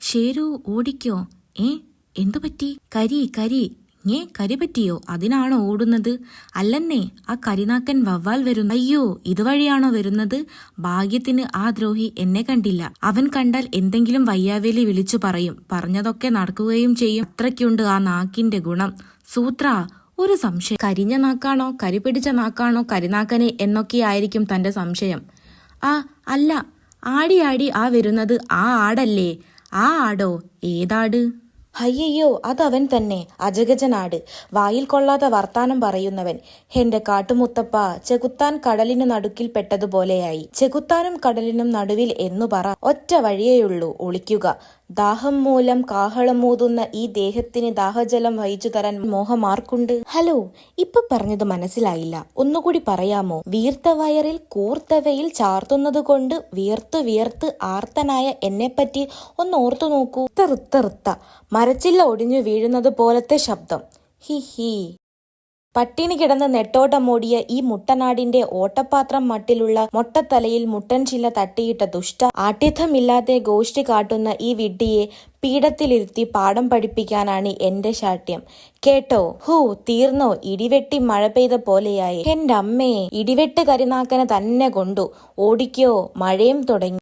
ഷേരു ഓടിക്കോ. എന്തു പറ്റി? കരി കരി പറ്റിയോ? അതിനാണോ ഓടുന്നത്? അല്ലെന്നേ, ആ കരിനാക്കൻ വവ്വാൽ വരുന്നു. അയ്യോ, ഇതുവഴിയാണോ വരുന്നത്? ഭാഗ്യത്തിന് ആ ദ്രോഹി എന്നെ കണ്ടില്ല. അവൻ കണ്ടാൽ എന്തെങ്കിലും വയ്യാവേലി വിളിച്ചു പറയും. പറഞ്ഞതൊക്കെ നടക്കുകയും ചെയ്യും. അത്രയ്ക്കുണ്ട് ആ നാക്കിന്റെ ഗുണം. സൂത്ര, ഒരു സംശയം. കരിഞ്ഞ നാക്കാണോ കരി പിടിച്ച നാക്കാണോ കരിനാക്കനെ എന്നൊക്കെയായിരിക്കും തന്റെ സംശയം. അല്ല, ആടി ആ വരുന്നത് ആ ആടല്ലേ? ആ ആടോ? ഏതാട്? അയ്യയ്യോ, അതവൻ തന്നെ, അജഗജനാട്, വായിൽ കൊള്ളാത്ത വർത്താനം പറയുന്നവൻ. എന്റെ കാട്ടുമുത്തപ്പ, ചെകുത്താൻ കടലിനു നടുക്കിൽ പെട്ടതുപോലെയായി. ചെകുത്താനും കടലിനും നടുവിൽ എന്നു പറ. ഒറ്റ വഴിയേയുള്ളൂ, ഒളിക്കുക. ദാഹം മൂലം കാഹളമൂതുന്ന ഈ ദേഹത്തിന് ദാഹജലം വഹിച്ചു തരാൻ മോഹമാർക്കുണ്ട്? ഹലോ, ഇപ്പൊ പറഞ്ഞത് മനസ്സിലായില്ല, ഒന്നുകൂടി പറയാമോ? വീർത്ത വയറിൽ കൂർത്തവയിൽ ചാർത്തുന്നത് കൊണ്ട് വിയർത്ത് ആർത്തനായ എന്നെപ്പറ്റി ഒന്ന് ഓർത്തു നോക്കൂ. റുത്ത മരച്ചില്ല ഒടിഞ്ഞു വീഴുന്നത് പോലത്തെ ശബ്ദം. ഹി. പട്ടിണി കിടന്ന് നെട്ടോട്ടമോടിയ ഈ മുട്ടനാടിന്റെ ഓട്ടപാത്രം മട്ടിലുള്ള മൊട്ടത്തലയിൽ മുട്ടൻ ചില്ല തട്ടിയിട്ട ദുഷ്ട, ആഠ്യത്വമില്ലാതെ ഗോഷ്ടി കാട്ടുന്ന ഈ വിഡ്ഢിയെ പീഠത്തിലിരുത്തി പാഠം പഠിപ്പിക്കാനാണ് എന്റെ ശാഠ്യം. കേട്ടോ? തീർന്നോ? ഇടിവെട്ടി മഴ പെയ്ത പോലെയായി. എന്റെ അമ്മേ, ഇടിവെട്ട് കരിനാക്കനെ തന്നെ കൊണ്ടു. ഓടിക്കോ, മഴയും തുടങ്ങി.